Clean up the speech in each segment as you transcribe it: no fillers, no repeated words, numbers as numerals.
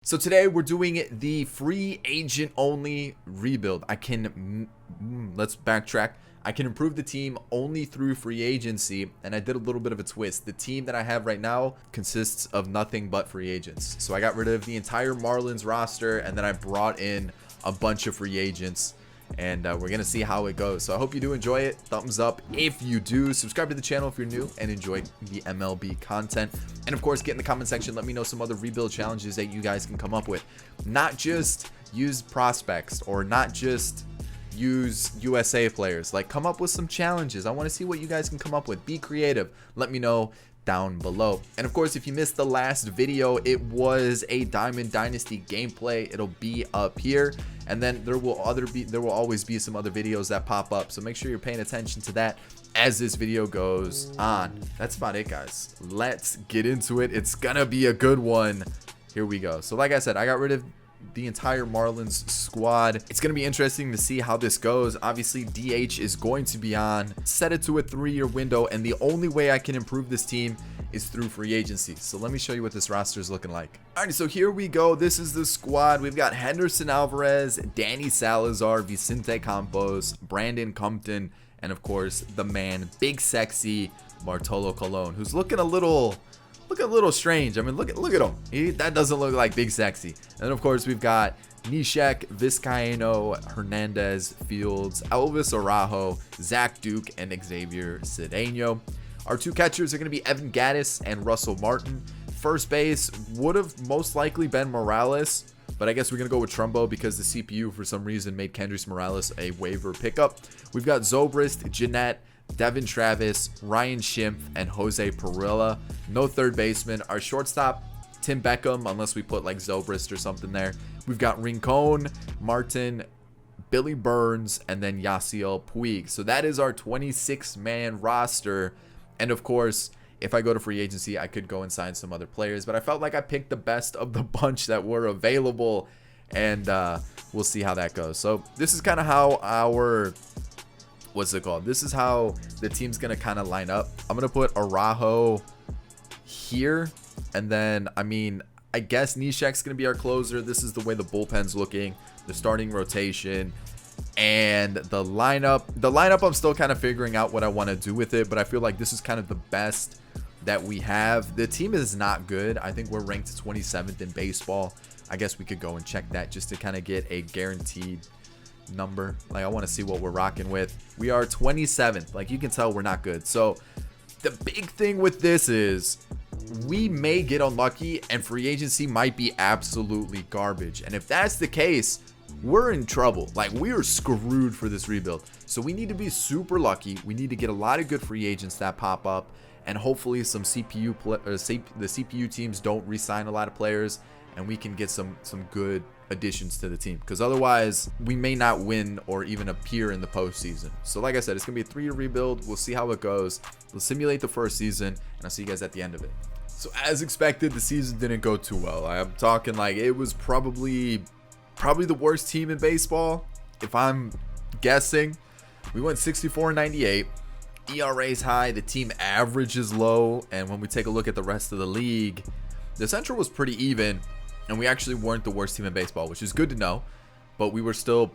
So today we're doing the free agent only rebuild. Let's backtrack. I can improve the team only through free agency, and I did a little bit of a twist. The team that I have right now consists of nothing but free agents. So I got rid of the entire Marlins roster, and then I brought in a bunch of free agents, and we're going to see how it goes. So I hope you do enjoy it. Thumbs up if you do. Subscribe to the channel if you're new and enjoy the MLB content. And of course, get in the comment section. Let me know some other rebuild challenges that you guys can come up with. Not just use prospects or not just use USA players. Like, come up with some challenges. I want to see what you guys can come up with. Be creative. Let me know down below. And of course, if you missed the last video, it was a Diamond Dynasty gameplay. It'll be up here, and then there will always be some other videos that pop up, so make sure you're paying attention to that as this video goes on. That's about it, guys. Let's get into it. It's gonna be a good one. Here we go. So like I said, I got rid of the entire Marlins squad. It's going to be interesting to see how this goes. Obviously, DH is going to be on. Set it to a 3-year window, and the only way I can improve this team is through free agency. So let me show you what this roster is looking like. Alright, so here we go. This is the squad. We've got Henderson Alvarez, Danny Salazar, Vicente Campos, Brandon Compton, and of course, the man, big sexy Bartolo Colon, who's looking a little strange. I mean, look at him. That doesn't look like big sexy. And then of course we've got Nishek, Vizcaino, Hernandez, Fields, Elvis Araujo, Zach Duke, and Xavier Cedeno. Our two catchers are going to be Evan Gattis and Russell Martin. First base would have most likely been Morales, but I guess we're going to go with Trumbo because the CPU for some reason made Kendrys Morales a waiver pickup. We've got Zobrist, Jeanette, Devin Travis, Ryan Schimpf, and Jose Perilla. No third baseman. Our shortstop, Tim Beckham, unless we put like Zobrist or something there. We've got Rincon, Martin, Billy Burns, and then Yasiel Puig. So that is our 26-man roster. And of course, if I go to free agency, I could go and sign some other players. But I felt like I picked the best of the bunch that were available. And we'll see how that goes. So this is kind of how our... This is how the team's gonna kind of line up. I'm gonna put Araujo here, and then I guess Nishek's gonna be our closer. This is the way the bullpen's looking, the starting rotation, and the lineup I'm still kind of figuring out what I want to do with it, but I feel like this is kind of the best that we have. The team is not good. I think we're ranked 27th in baseball. I guess we could go and check that just to kind of get a guaranteed number. Like, I want to see what we're rocking with. We are 27th. Like, you can tell we're not good. So the big thing with this is we may get unlucky and free agency might be absolutely garbage. And if that's the case, we're in trouble. Like, we are screwed for this rebuild. So we need to be super lucky. We need to get a lot of good free agents that pop up, and hopefully some the CPU teams don't re-sign a lot of players, and we can get some good additions to the team, because otherwise we may not win or even appear in the postseason. So like I said, it's gonna be a 3-year rebuild. We'll see how it goes. We'll simulate the first season, and I'll see you guys at the end of it. So as expected, the season didn't go too well. I'm talking like it was probably the worst team in baseball, if I'm guessing. We went 64-98. ERA's high, the team average is low, and when we take a look at the rest of the league, the Central was pretty even. And we actually weren't the worst team in baseball, which is good to know, but we were still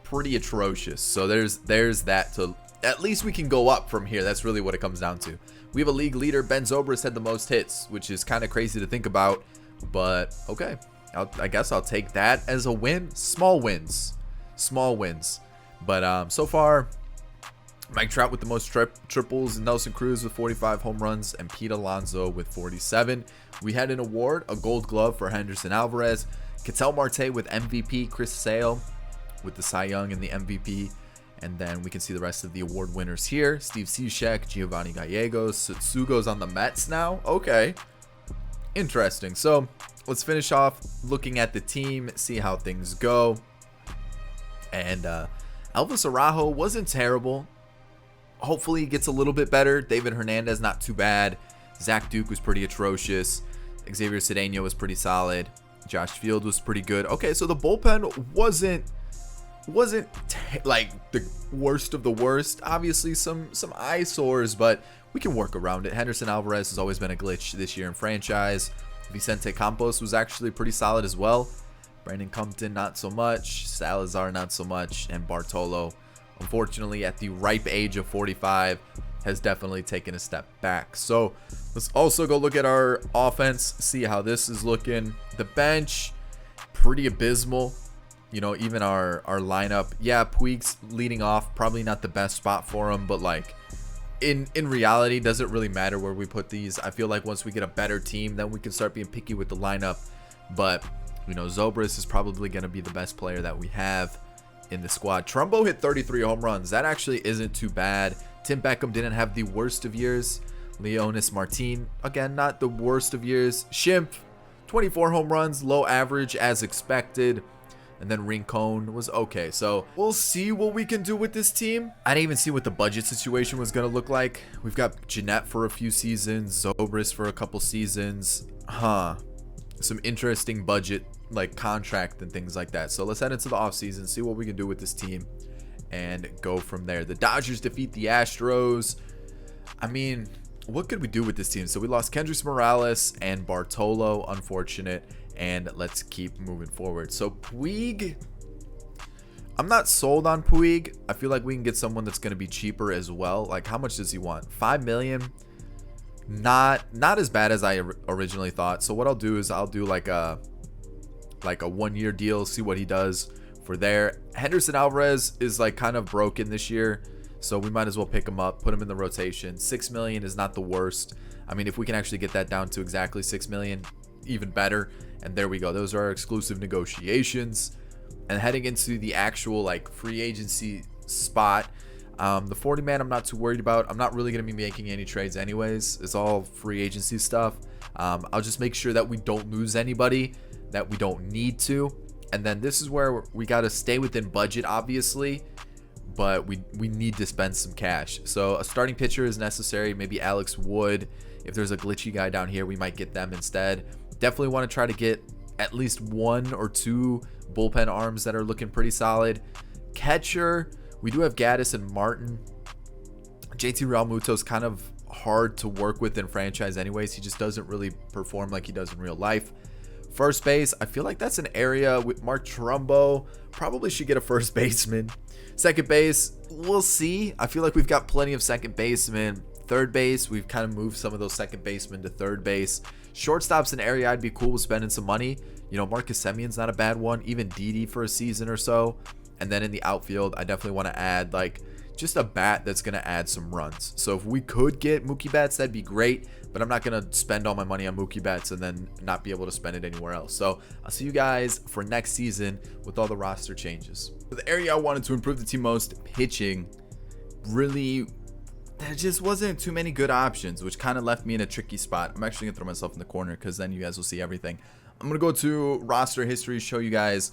pretty atrocious. So there's that. To at least we can go up from here. That's really what it comes down to. We have a league leader. Ben Zobrist had the most hits, which is kind of crazy to think about, but okay. I guess I'll take that as a win. Small wins. But so far, Mike Trout with the most triples, Nelson Cruz with 45 home runs, and Pete Alonso with 47. We had an award, a Gold Glove for Henderson Alvarez, Ketel Marte with MVP, Chris Sale with the Cy Young and the MVP, and then we can see the rest of the award winners here. Steve Cishek, Giovanni Gallegos, Satsugo's on the Mets now. Okay, interesting. So let's finish off looking at the team, see how things go. And Elvis Araujo wasn't terrible. Hopefully he gets a little bit better. David Hernandez, not too bad. Zach Duke was pretty atrocious. Xavier Cedeno was pretty solid. Josh Field was pretty good. Okay, so the bullpen wasn't like the worst of the worst. Obviously some eyesores, but we can work around it. Henderson Alvarez has always been a glitch this year in franchise. Vicente Campos was actually pretty solid as well. Brandon Compton, not so much. Salazar, not so much. And Bartolo, unfortunately, at the ripe age of 45, has definitely taken a step back. So let's also go look at our offense, see how this is looking. The bench, pretty abysmal. You know, even our lineup. Yeah, Puig's leading off. Probably not the best spot for him, but like in reality, does it really matter where we put these? I feel like once we get a better team, then we can start being picky with the lineup. But you know, Zobrist is probably going to be the best player that we have in the squad. Trumbo hit 33 home runs. That actually isn't too bad. Tim Beckham didn't have the worst of years. Leonis Martin, again, not the worst of years. Shimp, 24 home runs, low average as expected. And then Rincon was okay. So we'll see what we can do with this team. I didn't even see what the budget situation was going to look like. We've got Jeanette for a few seasons, Zobrist for a couple seasons. Some interesting budget, like contract and things like that. So let's head into the offseason, see what we can do with this team, and go from there. The Dodgers defeat the Astros. I mean, what could we do with this team? So we lost Kendrys Morales and Bartolo, unfortunate. And let's keep moving forward. So Puig, I'm not sold on Puig. I feel like we can get someone that's going to be cheaper as well. Like, how much does he want? 5 million. Not as bad as I originally thought. So what I'll do is I'll do like a 1-year deal, see what he does for there. Henderson Alvarez is like kind of broken this year, so we might as well pick him up, put him in the rotation. 6 million is not the worst. I mean, if we can actually get that down to exactly 6 million, even better. And there we go. Those are our exclusive negotiations. And heading into the actual like free agency spot, the 40 man I'm not too worried about. I'm not really going to be making any trades anyways. It's all free agency stuff. I'll just make sure that we don't lose anybody that we don't need to. And then this is where we got to stay within budget, obviously, but we need to spend some cash. So a starting pitcher is necessary. Maybe Alex Wood. If there's a glitchy guy down here, we might get them instead. Definitely want to try to get at least 1 or 2 bullpen arms that are looking pretty solid. Catcher, we do have Gaddis and Martin. JT Realmuto is kind of hard to work with in franchise anyways. He just doesn't really perform like he does in real life. First base, I feel like that's an area with Mark Trumbo. Probably should get a first baseman. Second base, we'll see. I feel like we've got plenty of second basemen. Third base, we've kind of moved some of those second basemen to third base. Shortstop's an area I'd be cool with spending some money. You know, Marcus Semion's not a bad one. Even Didi for a season or so. And then in the outfield, I definitely want to add like just a bat that's going to add some runs. So if we could get Mookie Betts, that'd be great. But I'm not going to spend all my money on Mookie Betts and then not be able to spend it anywhere else. So I'll see you guys for next season with all the roster changes. The area I wanted to improve the team most, pitching, really, there just wasn't too many good options, which kind of left me in a tricky spot. I'm actually going to throw myself in the corner because then you guys will see everything. I'm going to go to roster history, show you guys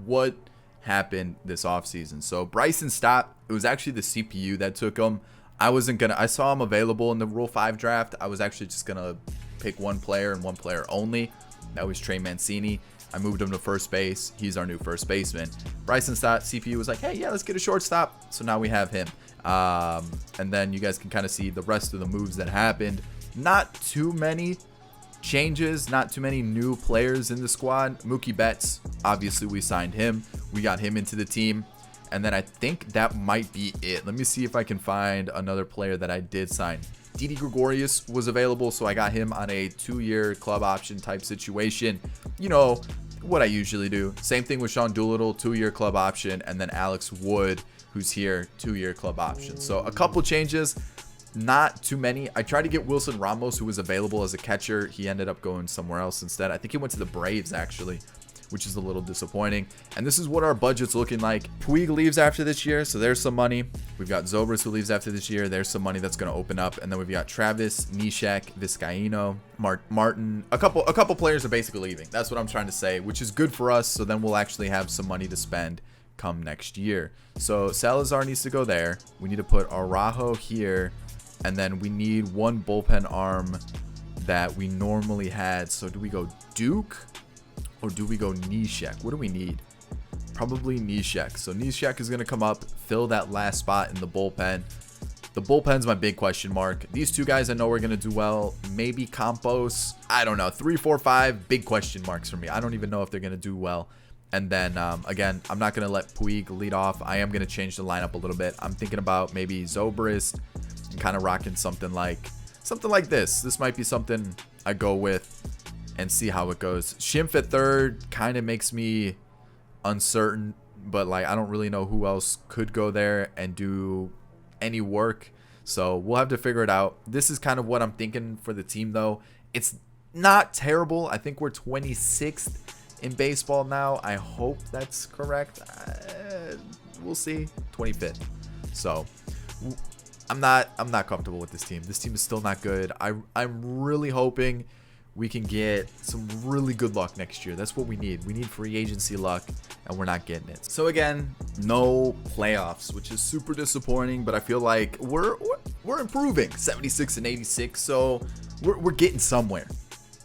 what happened this offseason. So Bryson Stott, it was actually the CPU that took him. I saw him available in the Rule 5 draft. I was actually just going to pick one player and one player only. That was Trey Mancini. I moved him to first base. He's our new first baseman. Bryson Stott, CPU was like, hey, yeah, let's get a shortstop. So now we have him. And then you guys can kind of see the rest of the moves that happened. Not too many changes, not too many new players in the squad. Mookie Betts, obviously we signed him. We got him into the team. And then I think that might be it. Let me see if I can find another player that I did sign. Didi Gregorius was available, so I got him on a 2-year club option type situation. You know, what I usually do. Same thing with Sean Doolittle, 2-year club option. And then Alex Wood, who's here, 2-year club option. So a couple changes, not too many. I tried to get Wilson Ramos, who was available as a catcher. He ended up going somewhere else instead. I think he went to the Braves, actually, which is a little disappointing. And this is what our budget's looking like. Puig leaves after this year, so there's some money. We've got Zobrist, who leaves after this year. There's some money that's going to open up. And then we've got Travis, Nishek, Vizcaino, Martin. A couple players are basically leaving. That's what I'm trying to say, which is good for us. So then we'll actually have some money to spend come next year. So Salazar needs to go there. We need to put Araujo here. And then we need one bullpen arm that we normally had. So do we go Duke or do we go Nishek? What do we need? Probably Nishek. So Nishek is going to come up, fill that last spot in the bullpen. The bullpen's my big question mark. These two guys I know are going to do well. Maybe Campos. I don't know. 3, 4, 5, big question marks for me. I don't even know if they're going to do well. And then, again, I'm not going to let Puig lead off. I am going to change the lineup a little bit. I'm thinking about maybe Zobrist and kind of rocking something like this. This might be something I go with and see how it goes. Schimpf at third kind of makes me uncertain, but like I don't really know who else could go there and do any work. So we'll have to figure it out. This is kind of what I'm thinking for the team, though. It's not terrible. I think we're 26th in baseball now. I hope that's correct. We'll see. 25th. So I'm not comfortable with this team. This team is still not good. I'm really hoping we can get some really good luck next year. That's what we need. We need free agency luck, and we're not getting it. So again, no playoffs, which is super disappointing, but I feel like we're improving. 76 and 86, so we're getting somewhere.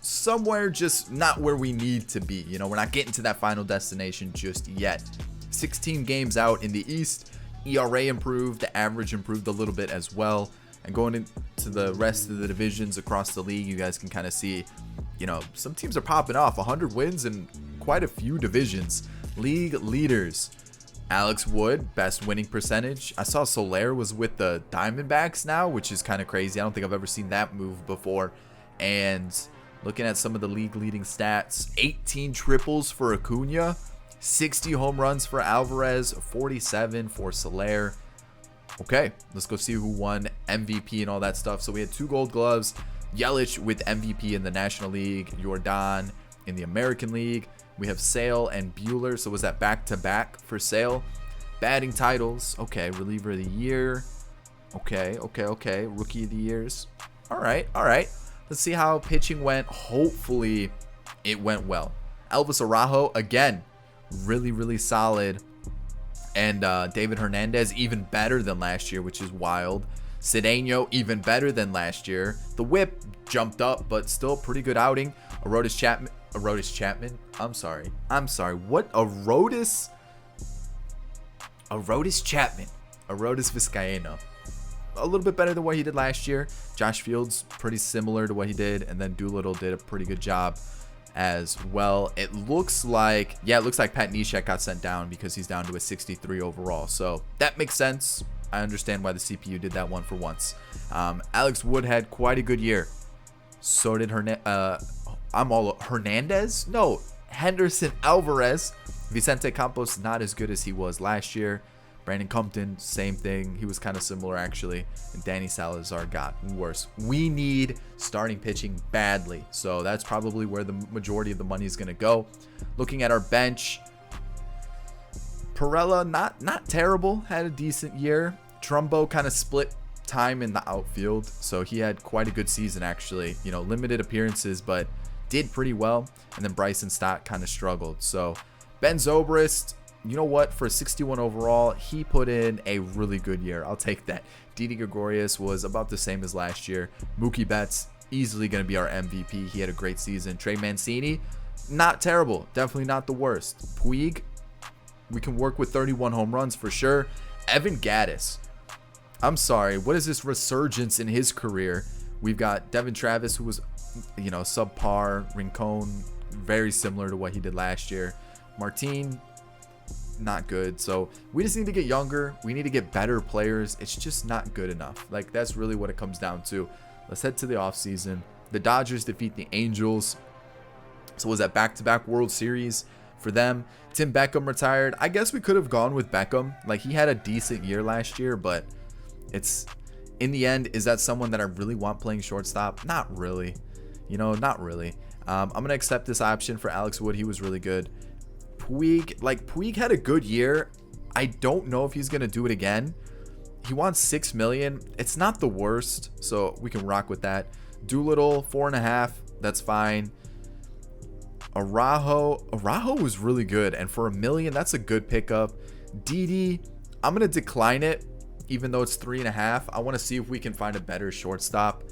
Somewhere, just not where we need to be. You know, we're not getting to that final destination just yet. 16 games out in the East. ERA improved, the average improved a little bit as well. And going into the rest of the divisions across the league, you guys can kind of see, you know, some teams are popping off. 100 wins in quite a few divisions. League leaders. Alex Wood, best winning percentage. I saw Soler was with the Diamondbacks now, which is kind of crazy. I don't think I've ever seen that move before. And looking at some of the league leading stats, 18 triples for Acuna, 60 home runs for Alvarez, 47 for Soler. Okay, let's go see who won MVP and all that stuff. So we had 2 gold gloves. Yelich with MVP in the National League. Jordan in the American League. We have Sale and Buehler. So was that back-to-back for Sale? Batting titles. Okay, reliever of the year. Okay. Rookie of the years. All right. Let's see how pitching went. Hopefully it went well. Elvis Araujo, again, really solid. And David Hernandez, even better than last year, which is wild. Cedeno, even better than last year. The whip jumped up, but still pretty good outing. Aroldis Chapman. I'm sorry. What? Aroldis Chapman. Aroldis Vizcaíno. A little bit better than what he did last year. Josh Fields, pretty similar to what he did. And then Doolittle did a pretty good job as well. It looks like Pat Neshek got sent down because he's down to a 63 overall. So that makes sense. I understand why the CPU did that one for once. Alex Wood had quite a good year. So did Hernandez? No, Henderson Alvarez. Vicente Campos, not as good as he was last year. Brandon Compton, same thing. He was kind of similar, actually. And Danny Salazar got worse. We need starting pitching badly. So that's probably where the majority of the money is going to go. Looking at our bench, Perella, not terrible. Had a decent year. Trumbo kind of split time in the outfield. So he had quite a good season, actually. You know, limited appearances, but did pretty well. And then Bryson Stott kind of struggled. So Ben Zobrist, you know what? For 61 overall, he put in a really good year. I'll take that. Didi Gregorius was about the same as last year. Mookie Betts, easily going to be our MVP. He had a great season. Trey Mancini, not terrible. Definitely not the worst. Puig, we can work with 31 home runs for sure. Evan Gattis, I'm sorry. What is this resurgence in his career? We've got Devin Travis, who was, you know, subpar. Rincon, very similar to what he did last year. Martin, not good. So we just need to get younger. We need to get better players. It's just not good enough. Like, that's really what it comes down to. Let's head to the offseason. The Dodgers defeat the Angels. So was that back-to-back World Series for them? Tim Beckham retired. I guess we could have gone with Beckham. Like, he had a decent year last year, but it's, in the end, is that someone that I really want playing shortstop? Not really. You know, not really. I'm going to accept this option for Alex Wood. He was really good. Puig had a good year. I don't know if he's going to do it again. He wants $6 million. It's not the worst, so we can rock with that. Doolittle, 4.5. That's fine. Araujo was really good, and for $1 million, that's a good pickup. Didi, I'm going to decline it, even though it's 3.5. I want to see if we can find a better shortstop.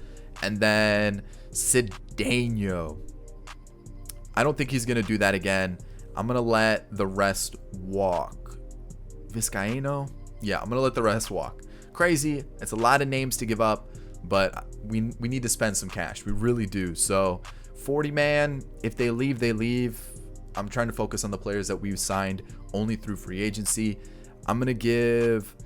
And then Cedeno. I don't think he's going to do that again. I'm going to let the rest walk. Vizcaíno? Yeah, I'm going to let the rest walk. Crazy. It's a lot of names to give up, but we need to spend some cash. We really do. So 40 man, if they leave, they leave. I'm trying to focus on the players that we've signed only through free agency. I'm going to give,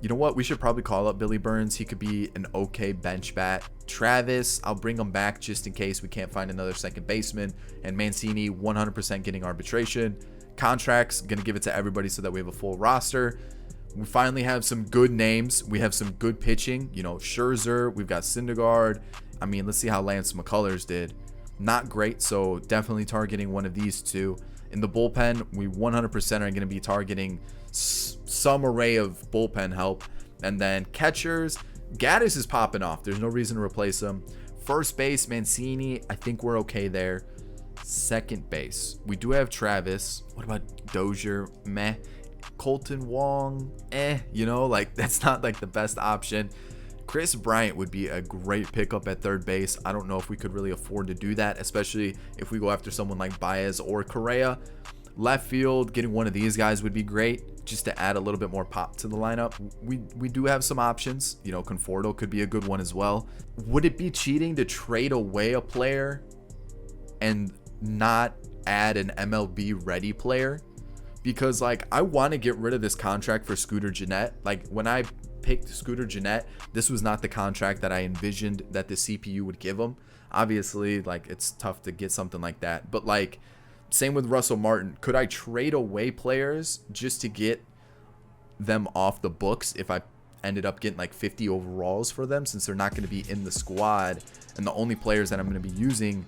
you know what? We should probably call up Billy Burns. He could be an okay bench bat. Travis, I'll bring him back just in case we can't find another second baseman. And Mancini, 100% getting arbitration. Contracts, going to give it to everybody so that we have a full roster. We finally have some good names. We have some good pitching. You know, Scherzer, we've got Syndergaard. I mean, let's see how Lance McCullers did. Not great, so definitely targeting one of these two. In the bullpen, we 100% are going to be targeting some array of bullpen help. And then catchers, Gaddis is popping off. There's no reason to replace him. First base, Mancini, I think we're okay there. Second base, we do have Travis. What about Dozier? Meh. Colton Wong, you know, like that's not like the best option. Chris Bryant would be a great pickup at third base. I don't know if we could really afford to do that, especially if we go after someone like Baez or Correa. Left field, getting one of these guys would be great just to add a little bit more pop to the lineup. We do have some options. You know, Conforto could be a good one as well. Would it be cheating to trade away a player and not add an MLB ready player? Because like I want to get rid of this contract for Scooter Gennett. Like when I picked Scooter Gennett, this was not the contract that I envisioned that the CPU would give him. Obviously, like it's tough to get something like that. But like same with Russell Martin. Could I trade away players just to get them off the books if I ended up getting like 50 overalls for them, since they're not going to be in the squad and the only players that I'm going to be using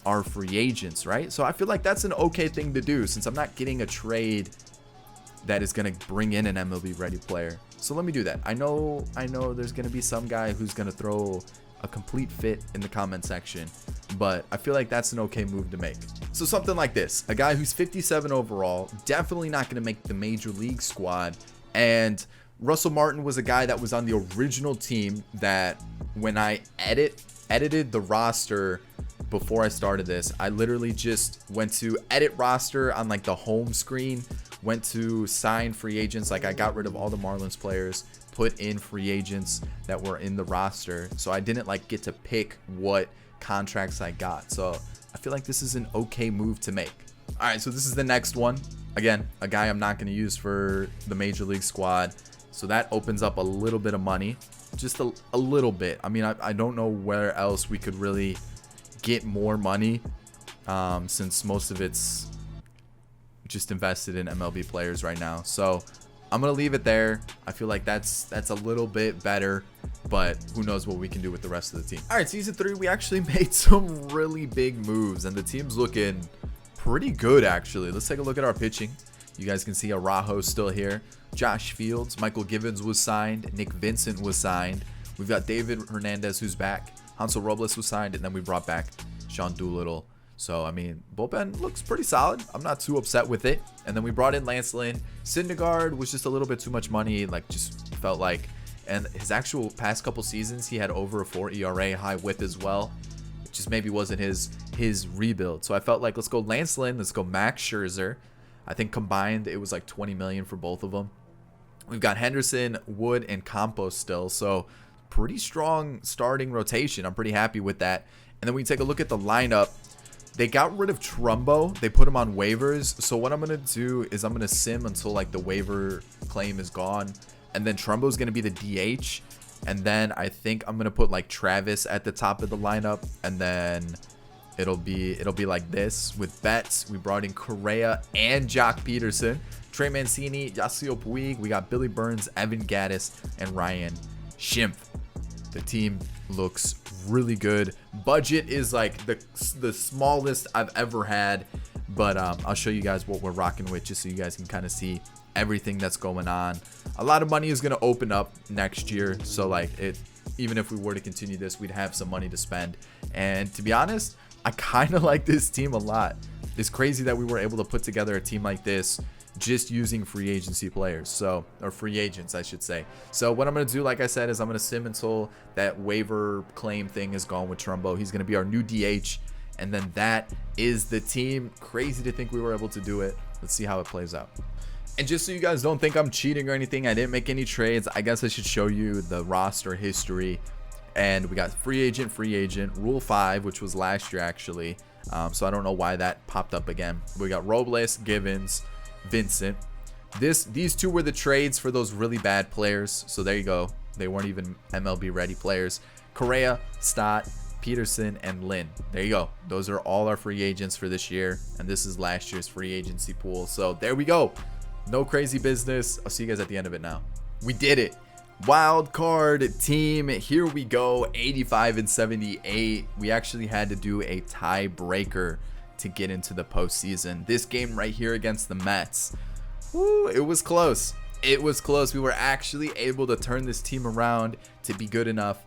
are free agents, right? So I feel like that's an okay thing to do since I'm not getting a trade that is going to bring in an MLB ready player. So let me do that. I know there's going to be some guy who's going to throw a complete fit in the comment section, but I feel like that's an okay move to make. So something like this, a guy who's 57 overall, definitely not going to make the major league squad. And Russell Martin was a guy that was on the original team that when I edited the roster before I started this, I literally just went to edit roster on like the home screen, went to sign free agents. Like I got rid of all the Marlins players, put in free agents that were in the roster. So I didn't like get to pick what contracts I got. So I feel like this is an okay move to make. All right, so this is the next one. Again, a guy I'm not going to use for the major league squad. So that opens up a little bit of money, just a little bit. I mean, I don't know where else we could really get more money since most of it's just invested in MLB players right now. So I'm gonna leave it there. I feel like that's a little bit better, but who knows what we can do with the rest of the team. All right, season 3, we actually made some really big moves and the team's looking pretty good actually. Let's take a look at our pitching. You guys can see Araujo's still here. Josh Fields, Michael Givens was signed, Nick Vincent was signed. We've got David Hernandez who's back. Hansel Robles was signed, and then we brought back Sean Doolittle. So, I mean, bullpen looks pretty solid. I'm not too upset with it. And then we brought in Lance Lynn. Syndergaard was just a little bit too much money, like just felt like. And his actual past couple seasons, he had over a 4 ERA, high whip as well. It just maybe wasn't his rebuild. So I felt like let's go Lance Lynn, let's go Max Scherzer. I think combined it was like 20 million for both of them. We've got Henderson, Wood, and Campos still. So pretty strong starting rotation. I'm pretty happy with that. And then we take a look at the lineup. They got rid of Trumbo. They put him on waivers. So what I'm going to do is I'm going to sim until like the waiver claim is gone. And then Trumbo's going to be the DH. And then I think I'm going to put like Travis at the top of the lineup. And then it'll be like this with Betts. We brought in Correa and Jock Peterson. Trey Mancini, Yasiel Puig. We got Billy Burns, Evan Gaddis, and Ryan Schimpf. The team looks really good. Budget is like the smallest I've ever had, but I'll show you guys what we're rocking with just so you guys can kind of see everything that's going on. A lot of money is going to open up next year, so like even if we were to continue this, we'd have some money to spend. And to be honest, I kind of like this team a lot. It's crazy that we were able to put together a team like this just using free agency players, or free agents I should say. So what I'm going to do, like I said, is I'm going to sim until that waiver claim thing is gone with Trumbo. He's going to be our new DH, and then that is the team. Crazy to think we were able to do it. Let's see how it plays out. And just so you guys don't think I'm cheating or anything, I didn't make any trades. I guess I should show you the roster history. And we got free agent, Rule 5, which was last year actually. So I don't know why that popped up again. We got Robles, Givens, Vincent. These two were the trades for those really bad players. So there you go. They weren't even MLB ready players. Correa, Stott, Peterson, and Lynn. There you go. Those are all our free agents for this year. And this is last year's free agency pool. So there we go. No crazy business. I'll see you guys at the end of it now. We did it. Wild card team. Here we go. 85 and 78. We actually had to do a tiebreaker to get into the postseason. This game right here against the Mets. Woo, it was close. It was close. We were actually able to turn this team around to be good enough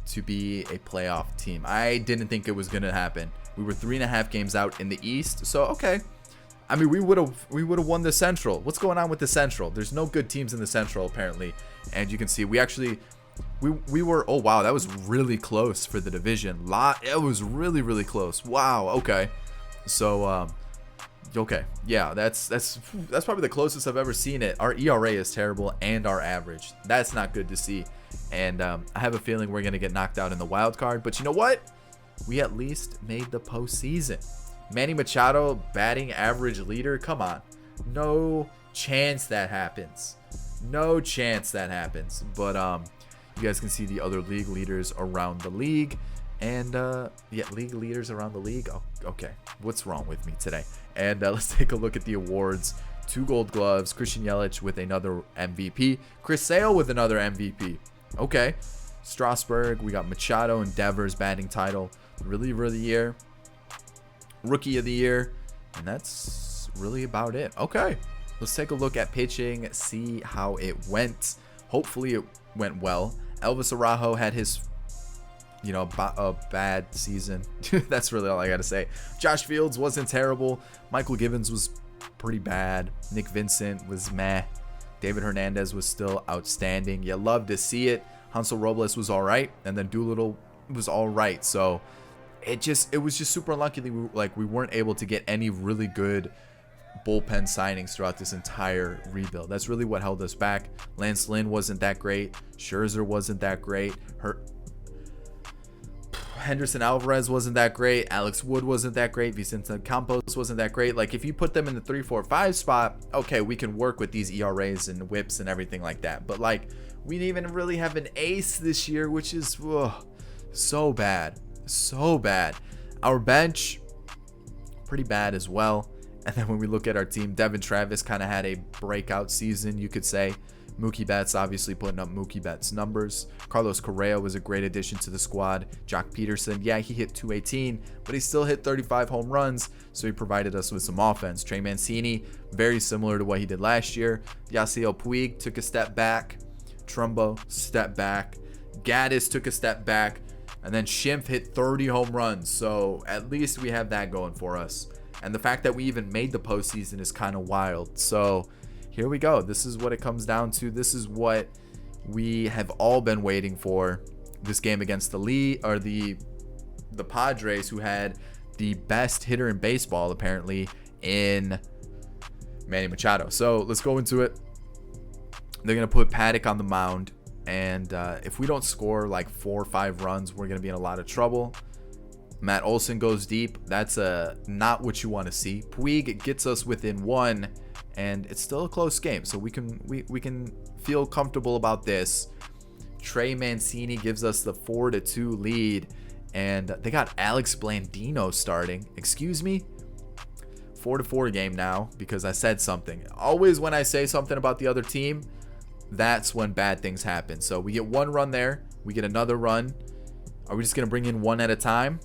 to be a playoff team. I didn't think it was going to happen. We were 3.5 games out in the East. So, okay. I mean, we would have won the Central. What's going on with the Central? There's no good teams in the Central, apparently. And you can see we actually, we were, oh, wow, that was really close for the division. It was really, really close. Wow, okay. So, okay, yeah, that's probably the closest I've ever seen it. Our ERA is terrible and our average. That's not good to see. And I have a feeling we're going to get knocked out in the wild card. But you know what? We at least made the postseason. Manny Machado, batting average leader. Come on. No chance that happens. No chance that happens. But you guys can see the other league leaders around the league. And yeah, league leaders around the league. Oh, okay. What's wrong with me today? And let's take a look at the awards. 2 Gold Gloves. Christian Yelich with another MVP. Chris Sale with another MVP. Okay. Strasburg. We got Machado and Devers batting title. Reliever of the year. Rookie of the year. And that's really about it. Okay. Let's take a look at pitching. See how it went. Hopefully it went well. Elvis Araujo had his, you know, a bad season. That's really all I got to say. Josh Fields wasn't terrible. Michael Givens was pretty bad. Nick Vincent was meh. David Hernandez was still outstanding. You love to see it. Hansel Robles was all right. And then Doolittle was all right. So it was just super unlucky that we weren't able to get any really good bullpen signings throughout this entire rebuild. That's really what held us back. Lance Lynn wasn't that great. Scherzer wasn't that great. Henderson Alvarez wasn't that great. Alex Wood wasn't that great. Vicente Campos wasn't that great. Like, if you put them in the 3, 4, 5 spot, okay, we can work with these ERAs and whips and everything like that. But like, we didn't even really have an ace this year, which is so bad. So bad. Our bench, pretty bad as well. And then when we look at our team, Devin Travis kind of had a breakout season, you could say. Mookie Betts obviously putting up Mookie Betts numbers. Carlos Correa was a great addition to the squad. Jock Peterson, yeah, he hit 218, but he still hit 35 home runs, so he provided us with some offense. Trey Mancini, very similar to what he did last year. Yasiel Puig took a step back. Trumbo, step back. Gaddis took a step back. And then Schimpf hit 30 home runs, so at least we have that going for us. And the fact that we even made the postseason is kind of wild. So here we go. This is what it comes down to. This is what we have all been waiting for. This game against the Padres, who had the best hitter in baseball, apparently, in Manny Machado. So let's go into it. They're going to put Paddock on the mound. And if we don't score like 4 or 5 runs, we're going to be in a lot of trouble. Matt Olson goes deep. That's not what you want to see. Puig gets us within 1, and it's still a close game. So we can feel comfortable about this. Trey Mancini gives us the 4-2 lead, and they got Alex Blandino starting. Excuse me? 4-4 game now because I said something. Always when I say something about the other team, that's when bad things happen. So we get 1 run there. We get another run. Are we just going to bring in 1 at a time?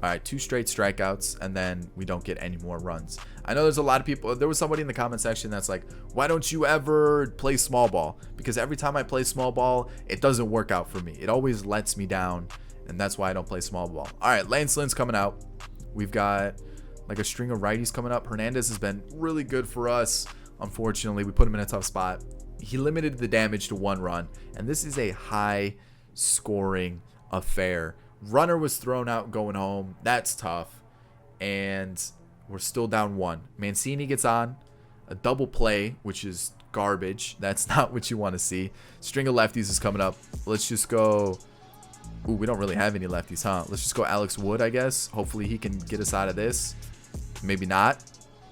All right, 2 straight strikeouts, and then we don't get any more runs. I know there's a lot of people. There was somebody in the comment section that's like, why don't you ever play small ball? Because every time I play small ball, it doesn't work out for me. It always lets me down, and that's why I don't play small ball. All right, Lance Lynn's coming out. We've got like a string of righties coming up. Hernandez has been really good for us. Unfortunately, we put him in a tough spot. He limited the damage to 1 run, and this is a high scoring affair. Runner was thrown out going home. That's tough. And we're still down 1. Mancini gets on. A double play, which is garbage. That's not what you want to see. String of lefties is coming up. Let's just go. Ooh, we don't really have any lefties, huh? Let's just go Alex Wood, I guess. Hopefully he can get us out of this. Maybe not.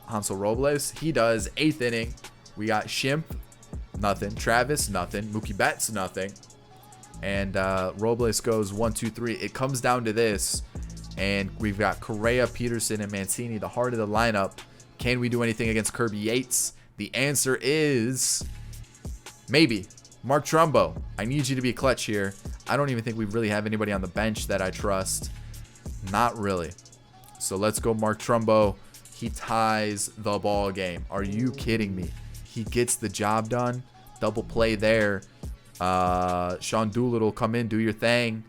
Hansel Robles, he does. 8th inning. We got Shimp, nothing. Travis, nothing. Mookie Betts, nothing. And Robles goes 1, 2, 3. It comes down to this. And we've got Correa, Peterson, and Mancini, the heart of the lineup. Can we do anything against Kirby Yates? The answer is maybe. Mark Trumbo, I need you to be clutch here. I don't even think we really have anybody on the bench that I trust. Not really. So let's go Mark Trumbo. He ties the ball game. Are you kidding me? He gets the job done. Double play there. Sean Doolittle, come in, do your thing.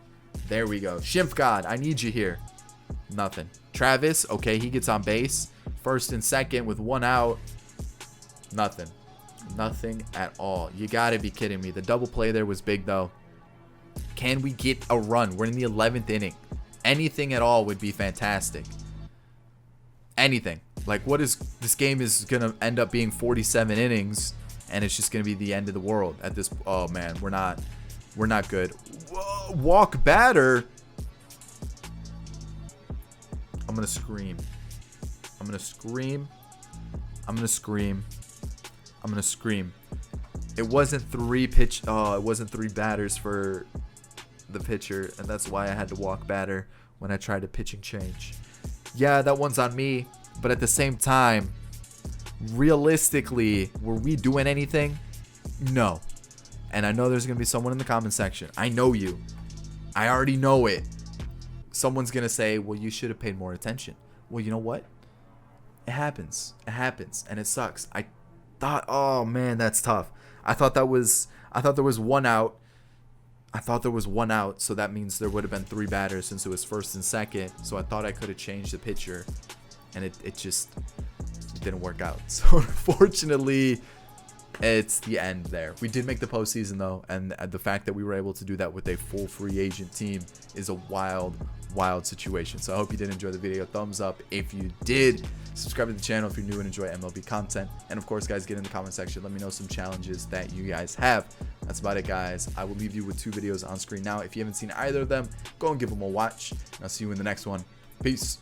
There we go. Shimp God, I need you here. Nothing. Travis, okay, he gets on base. First and second with 1 out. Nothing. Nothing at all. You got to be kidding me. The double play there was big, though. Can we get a run? We're in the 11th inning. Anything at all would be fantastic. Anything. Like, what is this game is going to end up being 47 innings, and it's just going to be the end of the world at this. Oh, man, we're not good. Whoa, walk batter. I'm going to scream. I'm going to scream. I'm going to scream. I'm going to scream. It wasn't it wasn't 3 batters for the pitcher, and that's why I had to walk batter when I tried a pitching change. Yeah, that one's on me, but at the same time, realistically, were we doing anything? No. And I know there's going to be someone in the comment section. I know you. I already know it. Someone's going to say, well, you should have paid more attention. Well, you know what? It happens. It happens, and it sucks. I thought, oh man, that's tough. I thought there was 1 out. I thought there was 1 out, so that means there would have been 3 batters since it was first and second. So I thought I could have changed the pitcher, and it didn't work out. So unfortunately, it's the end there. We did make the postseason though, and the fact that we were able to do that with a full free agent team is a wild situation. So I hope you did enjoy the video. Thumbs up if you did. Subscribe to the channel if you're new and enjoy MLB content. And of course, guys, get in the comment section. Let me know some challenges that you guys have. That's about it, guys. I will leave you with 2 videos on screen now. If you haven't seen either of them, go and give them a watch. And I'll see you in the next one. Peace.